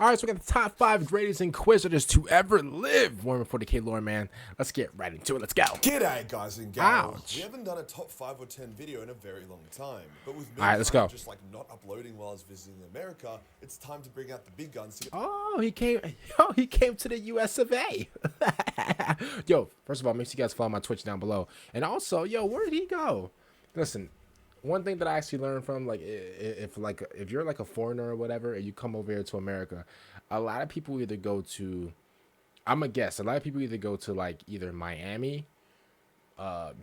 All right, so we got the top 5 greatest Inquisitors to ever live. Warhammer 40k lore, man. Let's get right into it. Let's go. G'day, guys and gals. Ouch. We haven't done a top 5 or 10 video in a very long time, but with me All right, let's go. just like not uploading while I was visiting America, it's time to bring out the big guns. Oh, he came. Yo, he came to the US of A. Yo, first of all, make sure you guys follow my Twitch down below. And also, yo, where did he go? Listen, one thing that I actually learned from, like, if you're like a foreigner or whatever, and you come over here to America, a lot of people either go to, I'm a guess, a lot of people either go to like either Miami,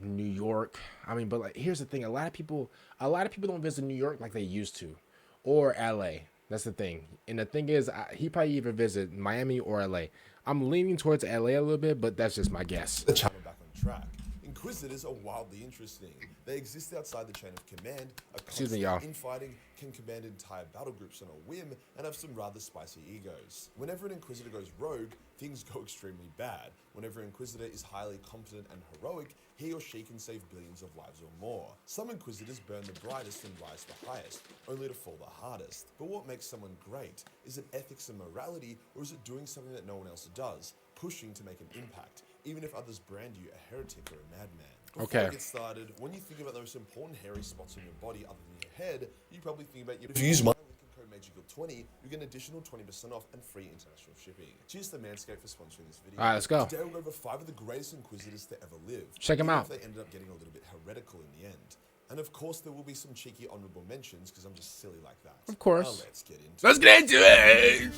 New York. I mean, but like, here's the thing: a lot of people don't visit New York like they used to, or LA. That's the thing. And the thing is, he probably either visit Miami or LA. I'm leaning towards LA a little bit, but that's just my guess. The channel back on track. Inquisitors are wildly interesting. They exist outside the chain of command, are constant infighting, can command entire battle groups on a whim, and have some rather spicy egos. Whenever an Inquisitor goes rogue, things go extremely bad. Whenever an Inquisitor is highly competent and heroic, he or she can save billions of lives or more. Some Inquisitors burn the brightest and rise the highest, only to fall the hardest. But what makes someone great? Is it ethics and morality, or is it doing something that no one else does, pushing to make an impact, even if others brand you a heretic or a madman? Before I get started, when you think about the most important hairy spots on your body other than your head, you probably think about your... If you use my link and code Majorkill20, you get an additional 20% off and free international shipping. Cheers to Manscaped for sponsoring this video. Alright, let's go. Today we'll go over 5 of the greatest Inquisitors to ever live. Check them out. They ended up getting a little bit heretical in the end. And of course, there will be some cheeky honorable mentions because I'm just silly like that. Of course. Let's get into it.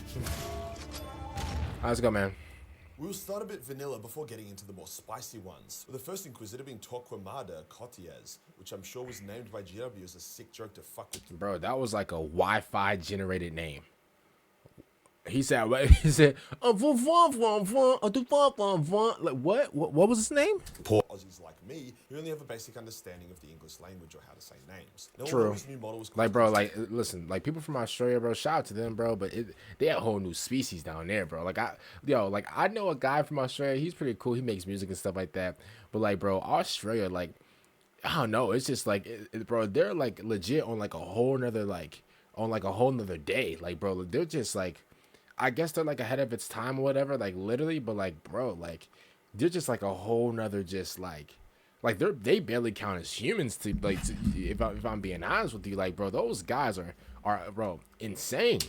Alright, let's go, man. We'll start a bit vanilla before getting into the more spicy ones, with the first Inquisitor being Torquemada Cotiez, which I'm sure was named by GW as a sick joke to fuck with. Bro, that was like a Wi-Fi generated name. He said, like, what? What was his name? Poor Aussies like me, who only have a basic understanding of the English language or how to say names. Now, True. This new model was Like, bro, like, listen, like, people from Australia, bro, shout out to them, bro, but they a whole new species down there, bro. Like, I know a guy from Australia. He's pretty cool. He makes music and stuff like that. But, like, bro, Australia, like, I don't know. It's just, like, bro, they're, like, legit on, like, a whole nother, like, on, like, a whole nother day. Like, bro, they're just, like, I guess they're like ahead of its time or whatever, like literally, but like, bro, like they're just like a whole nother, just like they barely count as humans to like, if I'm being honest with you, like, bro, those guys are bro, insane.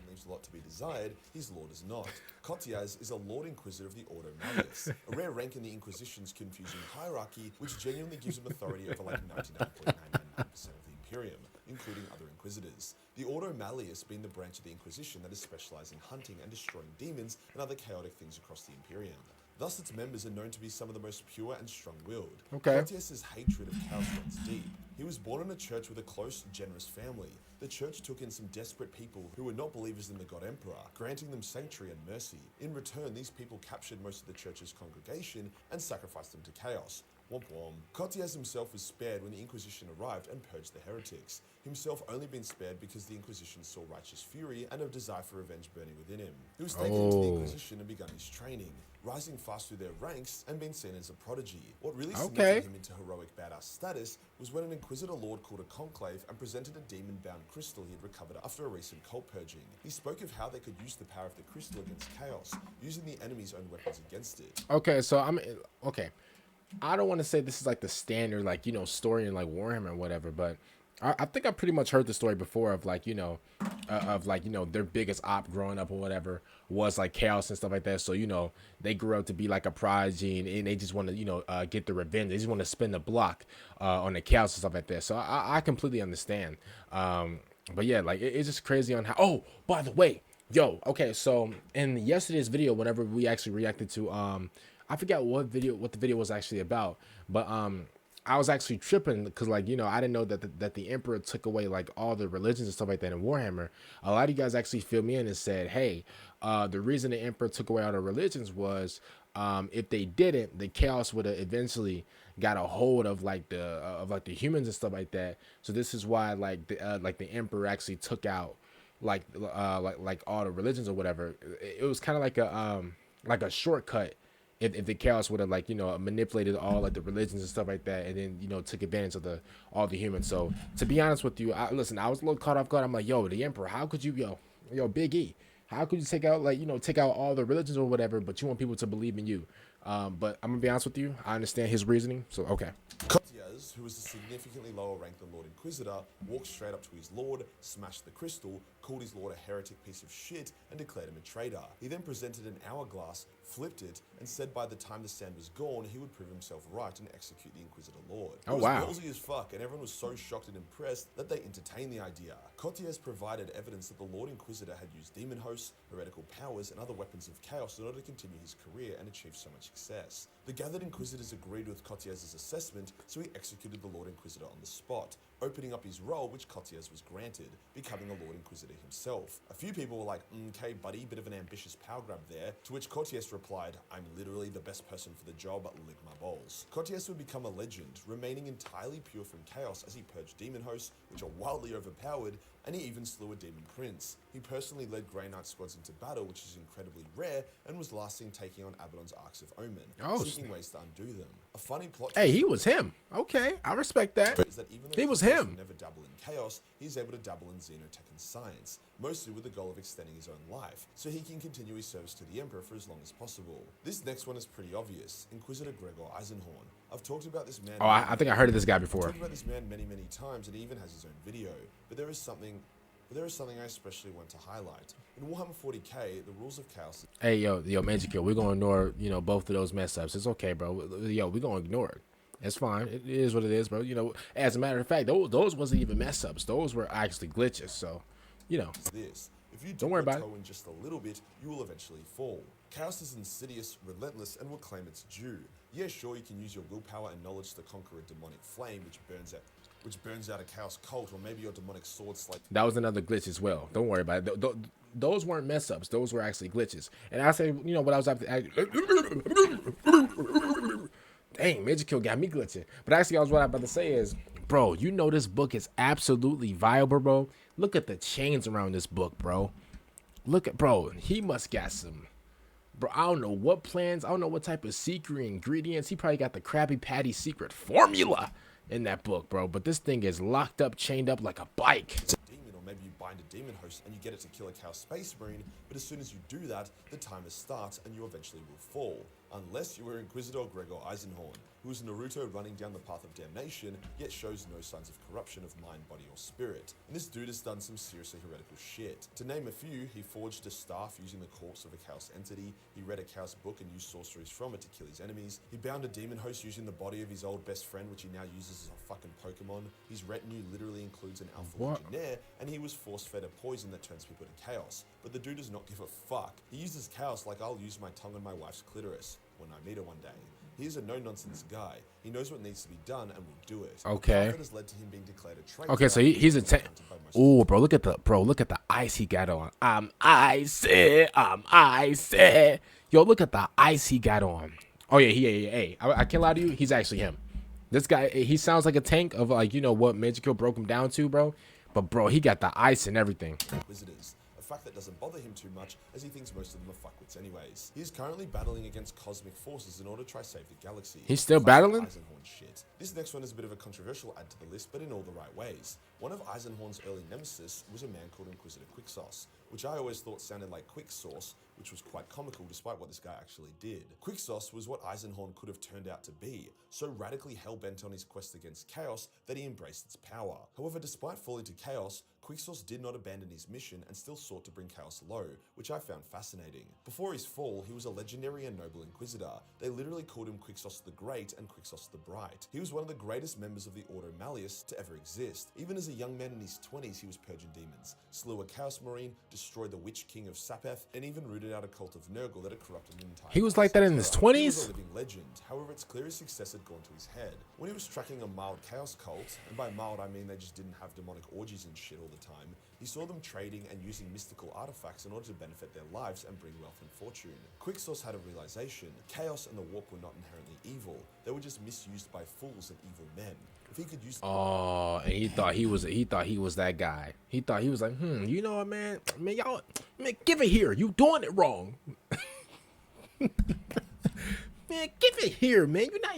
Leaves a lot to be desired. His lord is not. Cotiaz is a Lord Inquisitor of the Ordo Malleus, a rare rank in the Inquisition's confusing hierarchy, which genuinely gives him authority over like 99.999% of the Imperium, including other Inquisitors. The Ordo Malleus being the branch of the Inquisition that is specialized in hunting and destroying demons and other chaotic things across the Imperium. Thus, its members are known to be some of the most pure and strong-willed. Okay. Cotius's hatred of chaos runs deep. He was born in a church with a close, generous family. The church took in some desperate people who were not believers in the God Emperor, granting them sanctuary and mercy. In return, these people captured most of the church's congregation and sacrificed them to chaos. Womp womp. Cotiaz himself was spared when the Inquisition arrived and purged the heretics. Himself only been spared because the Inquisition saw righteous fury and a desire for revenge burning within him. He was taken into the Inquisition and begun his training, rising fast through their ranks and being seen as a prodigy. What really cemented him into heroic badass status was when an Inquisitor Lord called a conclave and presented a demon-bound crystal he had recovered after a recent cult purging. He spoke of how they could use the power of the crystal against chaos, using the enemy's own weapons against it. Okay, so I don't want to say this is like the standard, like, you know, story in like Warhammer or whatever, but I think I pretty much heard the story before of like, you know, their biggest op growing up or whatever was like chaos and stuff like that. So, you know, they grew up to be like a prodigy and they just want to, you know, get the revenge. They just want to spin the block on the chaos and stuff like that. So I completely understand. But yeah, like it's just crazy on how, oh, by the way, yo, okay. So in yesterday's video, whenever we actually reacted to, I forgot what the video was actually about, but I was actually tripping because, like, you know, I didn't know that the Emperor took away like all the religions and stuff like that in Warhammer. A lot of you guys actually filled me in and said, hey, the reason the Emperor took away all the religions was if they didn't, the chaos would have eventually got a hold of like the humans and stuff like that. So this is why like the Emperor actually took out like all the religions or whatever. It was kind of like a shortcut. If the chaos would have, like, you know, manipulated all like the religions and stuff like that, and then, you know, took advantage of all the humans. So to be honest with you, I was a little caught off guard. I'm like, yo, the Emperor, how could you, yo Big E, How could you take out, like, you know, take out all the religions or whatever, but you want people to believe in you? But I'm gonna be honest with you, I understand his reasoning, so okay. Custodes, who was a significantly lower rank than Lord Inquisitor, walked straight up to his lord, smashed the crystal, called his lord a heretic piece of shit, and declared him a traitor. He then presented an hourglass, flipped it, and said by the time the sand was gone, he would prove himself right and execute the Inquisitor Lord. Oh, wow. It was ballsy as fuck, and everyone was so shocked and impressed that they entertained the idea. Custodes provided evidence that the Lord Inquisitor had used demon hosts, heretical powers, and other weapons of chaos in order to continue his career and achieve so much success. The gathered Inquisitors agreed with Custodes' assessment, so he executed the Lord Inquisitor on the spot, opening up his role, which Custodes was granted, becoming a Lord Inquisitor himself. A few people were like, okay, buddy, bit of an ambitious power grab there, to which Custodes replied, I'm literally the best person for the job, lick my balls. Custodes would become a legend, remaining entirely pure from chaos as he purged demon hosts, which are wildly overpowered, and he even slew a demon prince. He personally led Grey Knight squads into battle, which is incredibly rare, and was last seen taking on Abaddon's Arcs of Omen, seeking ways to undo them. A funny plot. Hey, he was him. Okay, I respect that. Is that even though he was him. Never dabble in chaos, he's able to dabble in xenotech and science, mostly with the goal of extending his own life, so he can continue his service to the Emperor for as long as possible. This next one is pretty obvious. Inquisitor Gregor Eisenhorn. I've talked about this man. Oh, I think I heard of this guy before. I've talked about this man many times, and he even has his own video. But there is something I especially want to highlight. In Warhammer 40k, the rules of chaos. Hey, yo, Majorkill, we're gonna ignore, you know, both of those mess ups. It's okay, bro. Yo, we're gonna ignore it. It's fine. It is what it is, bro. You know, as a matter of fact, those wasn't even mess ups. Those were actually glitches. So, you know. If you don't worry about it. In just a little bit, you will eventually fall. Chaos is insidious, relentless, and will claim its due. Yeah, sure, you can use your willpower and knowledge to conquer a demonic flame, which burns out a chaos cult, or maybe your demonic sword slate. That was another glitch as well. Don't worry about it. Those weren't mess ups. Those were actually glitches. And I say, you know, what I was after. Dang, Majorkill got me glitching. But actually, what I was about to say is, bro, you know this book is absolutely viable, bro. Look at the chains around this book, bro. Look at, bro, he must got some, bro, I don't know what plans, I don't know what type of secret ingredients. He probably got the Krabby Patty secret formula in that book, bro. But this thing is locked up, chained up like a bike. Maybe you bind a demon host and you get it to kill a Chaos Space Marine, but as soon as you do that, the timer starts and you eventually will fall. Unless you were Inquisitor Gregor Eisenhorn, who is Naruto running down the path of damnation, yet shows no signs of corruption of mind, body, or spirit. And this dude has done some seriously heretical shit. To name a few, he forged a staff using the corpse of a Chaos entity, he read a Chaos book and used sorceries from it to kill his enemies, he bound a demon host using the body of his old best friend, which he now uses as a fucking Pokemon, his retinue literally includes an Alpha Legionnaire, and he was force-fed a poison that turns people to chaos. But the dude does not give a fuck. He uses chaos like I'll use my tongue on my wife's clitoris when I meet her one day. He's a no-nonsense guy. He knows what needs to be done and will do it. Okay. That has led to him being declared a traitor. Okay, so he's a tank. Oh, bro, look at the ice he got on. I'm icy. Yo, look at the ice he got on. Oh yeah, hey, I can't lie to you. He's actually him. This guy, he sounds like a tank of, like, you know what Majorkill broke him down to, bro. But bro, he got the ice and everything. Inquisitors. A fact that doesn't bother him too much, as he thinks most of them are fuckwits anyways. He is currently battling against cosmic forces in order to try save the galaxy. He's still battling? Eisenhorn shit. This next one is a bit of a controversial add to the list, but in all the right ways. One of Eisenhorn's early nemesis was a man called Inquisitor Quicksauce, which I always thought sounded like quick sauce, which was quite comical despite what this guy actually did. Quicksauce was what Eisenhorn could have turned out to be, so radically hell-bent on his quest against chaos that he embraced its power. However, despite falling to chaos, Quicksauce did not abandon his mission and still sought to bring chaos low, which I found fascinating. Before his fall, he was a legendary and noble Inquisitor. They literally called him Quicksauce the Great and Quicksauce the Bright. He was one of the greatest members of the Ordo Malleus to ever exist. Even as a young man in his 20s, he was purging demons, slew a Chaos Marine, destroyed the Witch King of Sapeth, and even rooted out a cult of Nurgle that had corrupted an entire He was like that in his 20s? He was a living legend. However, it's clear his success had gone to his head. When he was tracking a mild chaos cult, and by mild I mean they just didn't have demonic orgies and shit all the time, he saw them trading and using mystical artifacts in order to benefit their lives and bring wealth and fortune. Quicksauce had a realization. Chaos and the warp were not inherently evil. They were just misused by fools and evil men. If he could use... Oh, and he thought he was that guy. He thought he was like, you know what, man, y'all, give it here. You doing it wrong. Man, give it here, man. You're not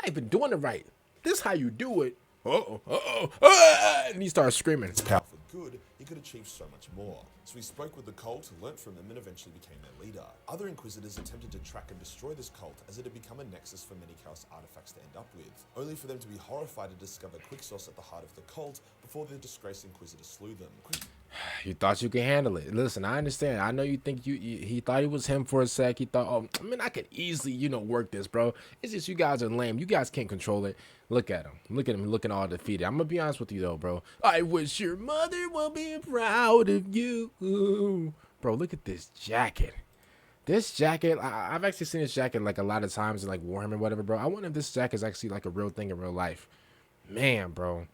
even doing it right. This how you do it. And he starts screaming. It's powerful good, he could achieve so much more. So he spoke with the cult, learnt from them, and eventually became their leader. Other Inquisitors attempted to track and destroy this cult, as it had become a nexus for many Chaos artifacts to end up with, only for them to be horrified to discover Quicksauce at the heart of the cult before the disgraced Inquisitor slew them. You thought you could handle it. Listen, I understand. I know you think he thought he was him for a sec. He thought, oh, I mean, I could easily, work this, bro. It's just you guys are lame. You guys can't control it. Look at him. Look at him looking all defeated. I'm going to be honest with you, though, bro. I wish your mother will be proud of you. Bro, look at this jacket. This jacket, I've actually seen this jacket like a lot of times in like Warhammer or whatever, bro. I wonder if this jacket is actually like a real thing in real life. Man, bro.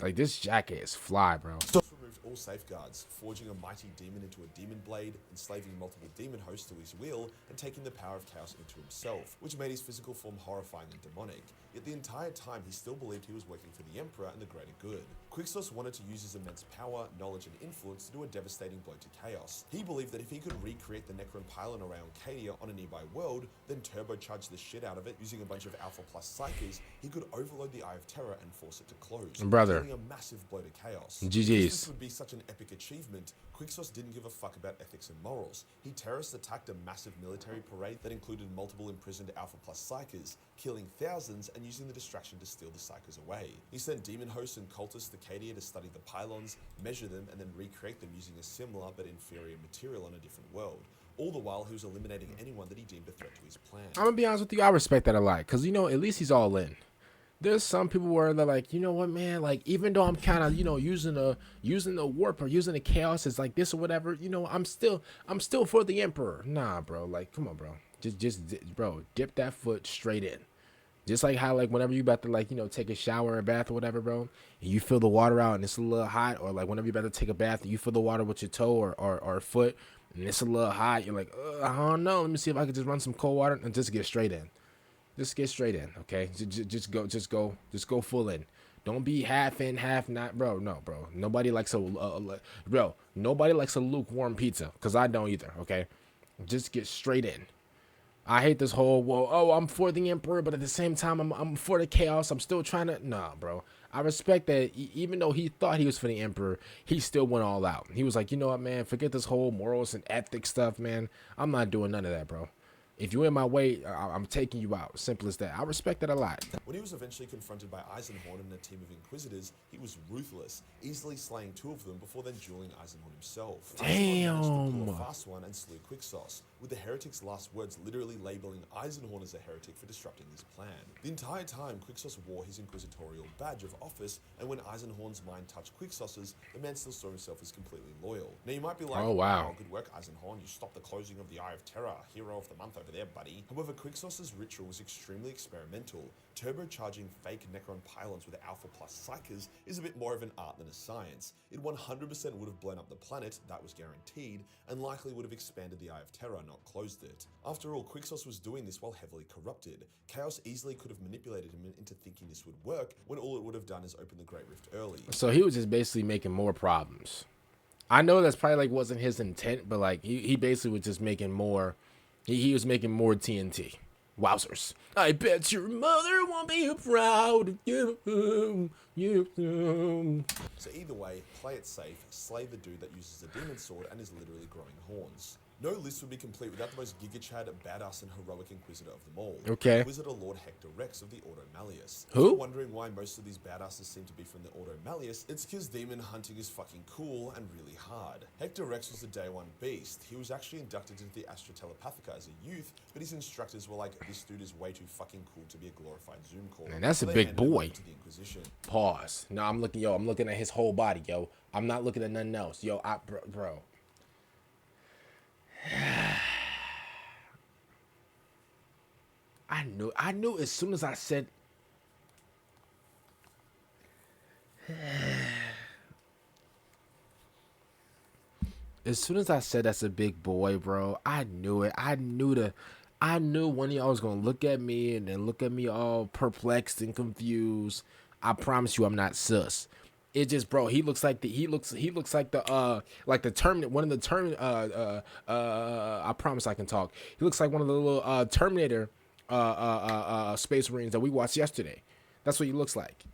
Like, this jacket is fly, bro. Removed all safeguards, forging a mighty demon into a demon blade, enslaving multiple demon hosts to his will, and taking the power of chaos into himself, which made his physical form horrifying and demonic. Yet the entire time, he still believed he was working for the Emperor and the greater good. Quicksauce wanted to use his immense power, knowledge, and influence to do a devastating blow to chaos. He believed that if he could recreate the Necron pylon around Cadia on a nearby world, then turbocharge the shit out of it using a bunch of Alpha Plus Psykers, he could overload the Eye of Terror and force it to close, brother, dealing a massive blow to chaos. GG's. This would be such an epic achievement. Quicksauce didn't give a fuck about ethics and morals. He terrorist attacked a massive military parade that included multiple imprisoned Alpha Plus Psykers, killing thousands and using the distraction to steal the Psykers away. He sent demon hosts and cultists to Cadia to study the pylons, measure them, and then recreate them using a similar but inferior material on a different world. All the while, he was eliminating anyone that he deemed a threat to his plan. I'm gonna be honest with you, I respect that a lot, because, at least he's all in. There's some people where they're like, you know what, man, like, even though I'm kind of, using the warp or using the chaos as like this or whatever, I'm still for the Emperor. Nah, bro, like, come on, bro. Bro, dip that foot straight in. Just like how, like, whenever you about to, like, take a shower or a bath or whatever, bro, and you feel the water out and it's a little hot, or like whenever you about to take a bath and you feel the water with your toe or foot and it's a little hot, you're like, I don't know, let me see if I can just run some cold water and just get straight in. Just get straight in, okay? Just go full in. Don't be half in, half not, bro. No, bro. Nobody likes nobody likes a lukewarm pizza, because I don't either, okay? Just get straight in. I hate this whole, I'm for the Emperor, but at the same time, I'm for the chaos. I'm still trying to, nah, bro. I respect that even though he thought he was for the Emperor, he still went all out. He was like, you know what, man? Forget this whole morals and ethics stuff, man. I'm not doing none of that, bro. If you're in my way, I'm taking you out. Simple as that. I respect that a lot. When he was eventually confronted by Eisenhorn and a team of Inquisitors, he was ruthless, easily slaying 2 of them before then dueling Eisenhorn himself. Damn. Eisenhorn managed to pull a fast one and slew Quicksauce, with the heretic's last words literally labeling Eisenhorn as a heretic for disrupting his plan. The entire time, Quicksauce wore his inquisitorial badge of office, and when Eisenhorn's mind touched Quicksauce's, the man still saw himself as completely loyal. Now you might be like, oh wow, good work, Eisenhorn, you stopped the closing of the Eye of Terror, hero of the month over there, buddy. However, Quicksauce's ritual was extremely experimental. Turbocharging fake Necron pylons with Alpha Plus Psykers is a bit more of an art than a science. It 100% would have blown up the planet, that was guaranteed, and likely would have expanded the Eye of Terror, not closed it. After all, Quicksauce was doing this while heavily corrupted. Chaos easily could have manipulated him into thinking this would work, when all it would have done is open the Great Rift early. So he was just basically making more problems. I know that's probably like wasn't his intent, but like he basically was just making more. He was making more TNT. Wowzers. I bet your mother won't be proud of you. So either way, play it safe, slay the dude that uses a demon sword and is literally growing horns. No list would be complete without the most giga-chad, badass, and heroic Inquisitor of them all. Okay. Inquisitor Lord Hector Rex of the Ordo Malleus. Who? If you're wondering why most of these badasses seem to be from the Ordo Malleus, it's because demon hunting is fucking cool and really hard. Hector Rex was a day one beast. He was actually inducted into the Astra Telepathica as a youth, but his instructors were like, this dude is way too fucking cool to be a glorified Zoom call. Man, that's so a big boy. To the Inquisition. Pause. No, I'm looking at his whole body, yo. I'm not looking at nothing else. Yo, bro. I knew as soon as I said that's a big boy, bro, I knew it. I knew one of y'all was gonna look at me and then look at me all perplexed and confused. I promise you I'm not sus. It just, bro, he looks like the Terminator, one of the Terminator, I promise I can talk. He looks like one of the little Terminator Space Marines that we watched yesterday. That's what he looks like.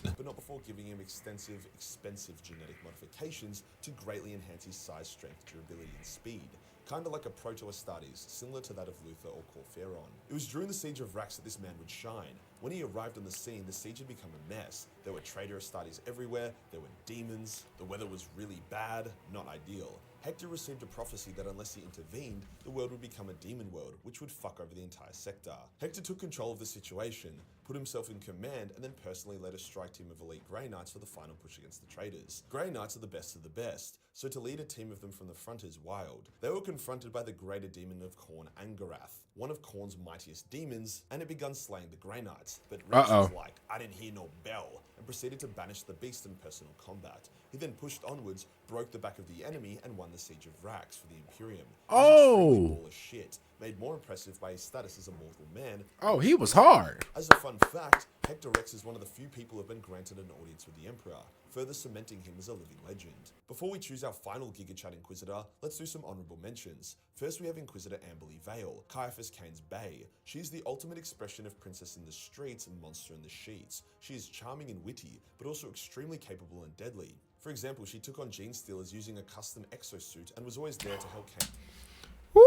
but not before giving him extensive, expensive genetic modifications to greatly enhance his size, strength, durability, and speed. Kind of like a proto-Astartes, similar to that of Luther or Corferon. It was during the Siege of Rax that this man would shine. When he arrived on the scene, the siege had become a mess. There were traitor Astartes everywhere, there were demons, the weather was really bad, not ideal. Hector received a prophecy that unless he intervened, the world would become a demon world, which would fuck over the entire sector. Hector took control of the situation, put himself in command, and then personally led a strike team of elite Grey Knights for the final push against the traitors. Grey Knights are the best of the best, so to lead a team of them from the front is wild. They were confronted by the greater demon of Khorne, Angarath, one of Khorne's mightiest demons, and it begun slaying the Grey Knights. But Rex was like, I didn't hear no bell, and proceeded to banish the beast in personal combat. He then pushed onwards, broke the back of the enemy, and won the Siege of Rax for the Imperium. Ball of shit, made more impressive by his status as a mortal man. Oh, he was hard. As a fun fact, Hector Rex is one of the few people who have been granted an audience with the Emperor, further cementing him as a living legend. Before we choose our final Giga Chat Inquisitor, let's do some honourable mentions. First we have Inquisitor Amberly Vale, Caiaphas Cain's Bae. She's the ultimate expression of princess in the streets and monster in the sheets. She is charming and witty, but also extremely capable and deadly. For example, she took on Gene Stealers using a custom exosuit and was always there to help Cain. Woo!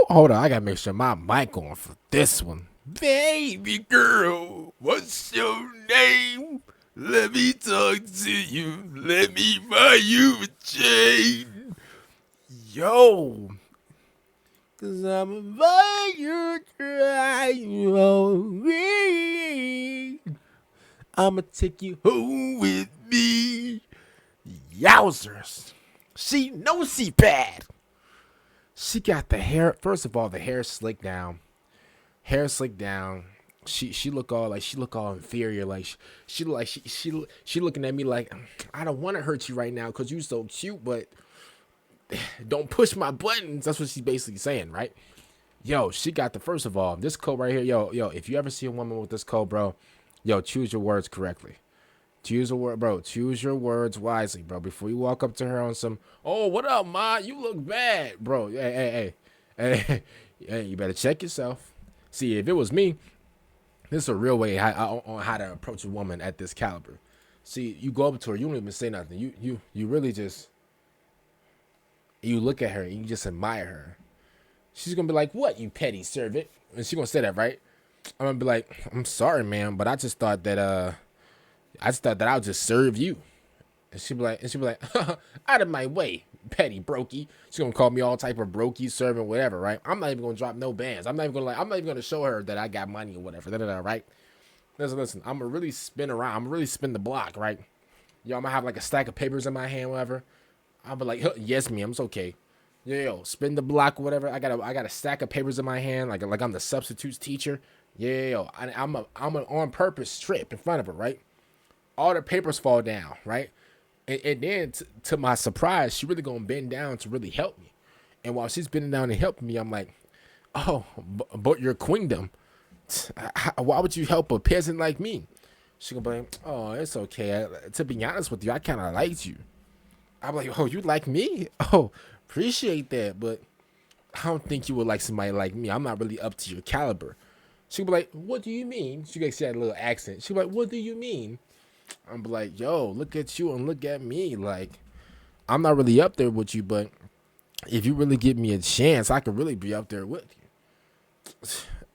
Hold on, I gotta make sure my mic on for this one. Baby girl, what's your name? Let me talk to you. Let me buy you a chain. Yo. Cause I'm about you try me. I'ma take you home with me. Yowzers. She knows she bad. She got the hair. First of all, the hair slicked down. Hair slicked down. She look all inferior. Like she looking at me like, I don't want to hurt you right now because you so cute, but don't push my buttons. That's what she's basically saying, right? Yo, she got the, first of all, this code right here. Yo, if you ever see a woman with this code, bro, yo, choose your words correctly. Choose a word, bro. Choose your words wisely, bro. Before you walk up to her on some, oh, what up, ma? You look bad, bro. Hey, you better check yourself. See, if it was me, this is a real way on how to approach a woman at this caliber. See, you go up to her, you don't even say nothing. You really just, you look at her and you just admire her. She's gonna be like, "What, you petty servant?" And she's gonna say that, right? I'm gonna be like, "I'm sorry, ma'am, but I just thought that I'll just serve you." And she'll be like, out of my way, petty brokey. She's gonna call me all type of brokey, servant, whatever, right? I'm not even gonna drop no bands. I'm not even gonna show her that I got money or whatever. Right? Listen. I'm gonna really spin around. I'm gonna really spin the block, right? Yo, I'm gonna have like a stack of papers in my hand, whatever. I'll be like, yes, ma'am, it's okay. Yo, spin the block, whatever. I got a stack of papers in my hand, like I'm the substitutes teacher. Yo, I'm an on purpose strip in front of her, right? All the papers fall down, right? And then, to my surprise, she really gonna bend down to really help me. And while she's bending down and helping me, I'm like, oh, but your queendom, why would you help a peasant like me? She gonna be like, oh, it's okay. To be honest with you, I kind of liked you. I'm like, oh, you like me? Oh, appreciate that, but I don't think you would like somebody like me. I'm not really up to your caliber. She'll be like, what do you mean? She had a little accent. She'll be like, what do you mean? I'm like, yo, look at you and look at me. Like, I'm not really up there with you, but if you really give me a chance, I could really be up there with you.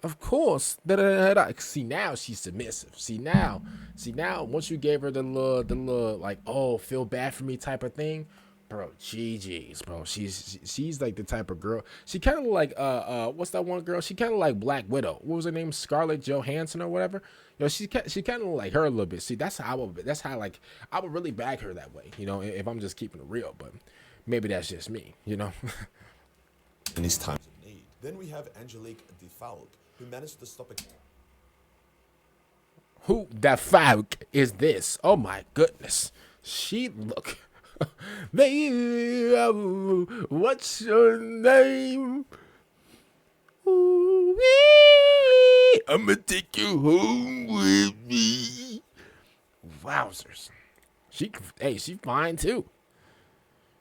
Of course. See, now she's submissive. See now, once you gave her the little like, oh, feel bad for me type of thing, bro, GG's, bro. She's like the type of girl. She kind of like what's that one girl? She kind of like Black Widow. What was her name? Scarlett Johansson or whatever. You know, she kind of like her a little bit. See, that's how like I would really back her that way. You know, if I'm just keeping it real. But maybe that's just me. You know. In these times of need. Then we have Angelique de Falk, who managed to stop a... Who the fuck is this? Oh my goodness. She look. Baby, what's your name? Ooh-wee, I'ma take you home with me. Wowzers. She fine too.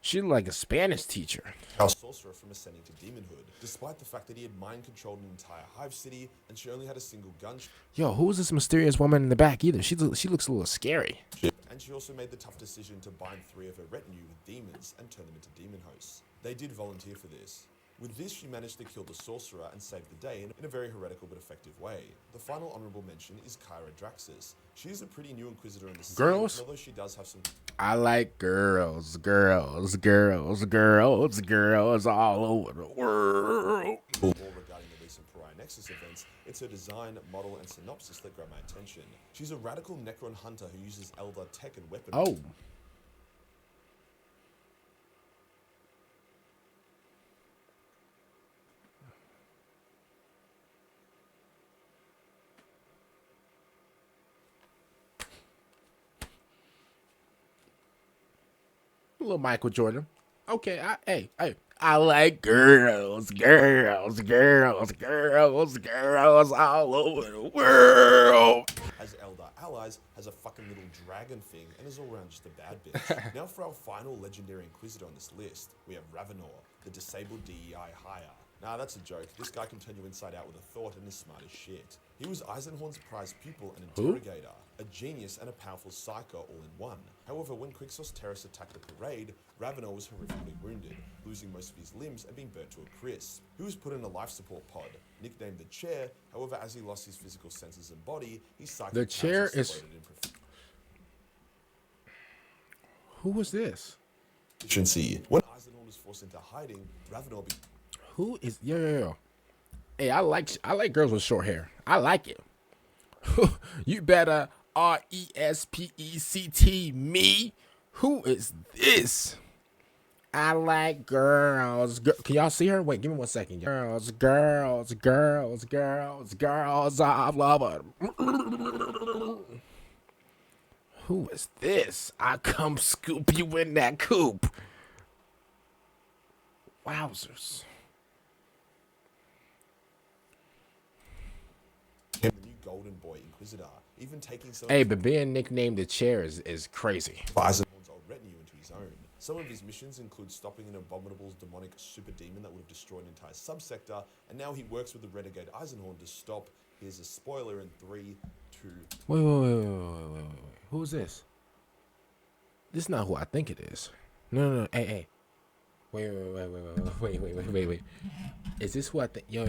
She looked like a Spanish teacher. Our sorcerer from ascending to demonhood, despite the fact that he had mind-controlled an entire hive city and she only had a single gun. Yo, who's this mysterious woman in the back either? She looks a little scary. And she also made the tough decision to bind 3 of her retinue with demons and turn them into demon hosts. They did volunteer for this. With this, she managed to kill the sorcerer and save the day in a very heretical but effective way. The final honorable mention is Kyra Draxus. She is a pretty new Inquisitor in the scene, girls? although she does have some... I like girls all over the world. More regarding the recent Pariah Nexus events, it's her design, model, and synopsis that grab my attention. She's a radical Necron hunter who uses Eldar tech and weapons. Oh. A little Michael Jordan. Okay, I like girls all over the world. As Eldar allies, has a fucking little dragon thing, and is all around just a bad bitch. Now for our final legendary Inquisitor on this list, we have Ravenor, the disabled DEI hire. Nah, that's a joke. This guy can turn you inside out with a thought and is smart as shit. He was Eisenhorn's prized pupil and interrogator, a genius and a powerful psycho all in one. However, when Quicksauce terrorists attacked the parade, Ravenor was horrifically wounded, losing most of his limbs and being burnt to a crisp. He was put in a life support pod, nicknamed the Chair. However, as he lost his physical senses and body, his psychic The Chair powers is... exploded in Who was this? proficiency. When Eisenhorn was forced into hiding, Ravenor became... Who is... Yo. Hey, I like girls with short hair. I like it. You better RESPECT me. Who is this? I like girls. Can y'all see her? Wait, give me 1 second. Girls. I love her. Who is this? I come scoop you in that coop. Wowzers. the new Golden Boy Inquisitor, even taking some... Hey, but being nicknamed the Chair is crazy. Eisenhorn's old retinue into his own. Some of his missions include stopping an abominable demonic super demon that would have destroyed an entire subsector, and now he works with the renegade Eisenhorn to stop. Here's a spoiler in 3, 2... Wait. Who's this? This is not who I think it is. No. Hey. Wait. Is this who I think? Yo.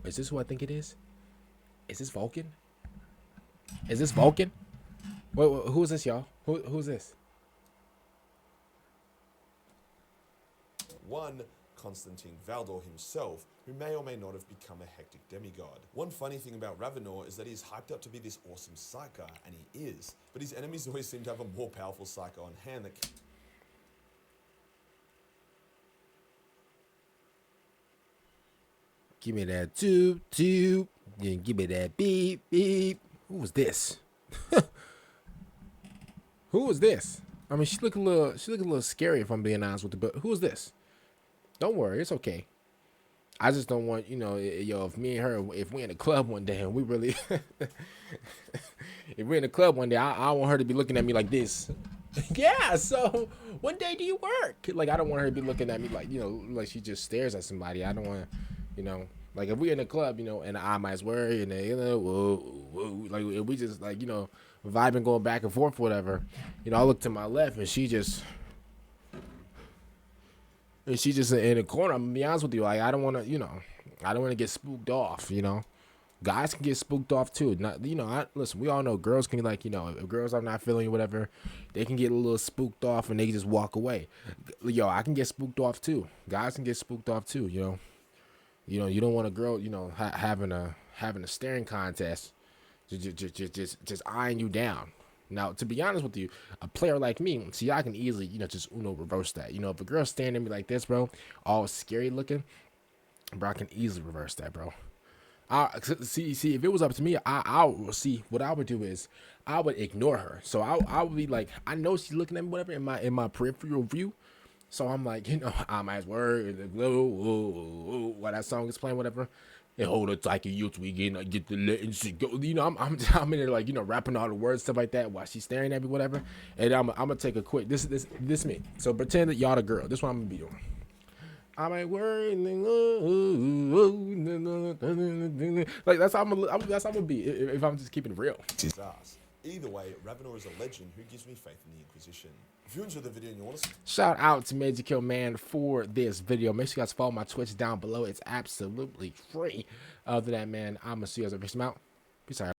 Is this who I think it is? Is this Vulcan? Wait, who is this, y'all? Who's this? One, Constantine Valdor himself, who may or may not have become a hectic demigod. One funny thing about Ravenor is that he's hyped up to be this awesome psyker, and he is, but his enemies always seem to have a more powerful psyker on hand that... Give me that toot, then give me that beep. Who was this? Who was this? I mean, she look a little scary if I'm being honest with you. But who is this? Don't worry, it's okay. I just don't want, if me and her, if we're in a club one day and we really, if we're in a club one day, I want her to be looking at me like this. Yeah. So what day do you work? Like, I don't want her to be looking at me like, like she just stares at somebody. I don't want to, like if we're in a club, and I might worry and whoa, like if we just like, vibing, going back and forth, whatever, I look to my left and she's just in the corner. I'm gonna be honest with you, like I don't want to get spooked off. Guys can get spooked off too. Not, listen, we all know girls can if girls are not feeling you, whatever, they can get a little spooked off and they can just walk away. I can get spooked off too. Guys can get spooked off too. You don't want a girl, having a staring contest, just eyeing you down. Now, to be honest with you, a player like me, see, I can easily, just reverse that. If a girl's staring at me like this, bro, all scary looking, bro, I can easily reverse that, bro. See, if it was up to me, I would see what I would do is I would ignore her. So I would be like, I know she's looking at me, whatever, in my peripheral view. So I'm like, I might word, while that song is playing, whatever. and hold it like a youth weekend. I get the latency go. You know, I'm in there like, you know, rapping all the words, stuff like that while she's staring at me, whatever. And I'm gonna take a quick. This me. So pretend that y'all the girl. This is what I'm gonna be doing. I ain't worried. Like that's how I'm gonna be if I'm just keeping it real. Either way, Ravenor is a legend who gives me faith in the Inquisition. If you enjoyed the video and you want to... Shout out to Majorkill Man for this video. Make sure you guys follow my Twitch down below. It's absolutely free. Other than that, man, I'm going to see you guys. Peace out.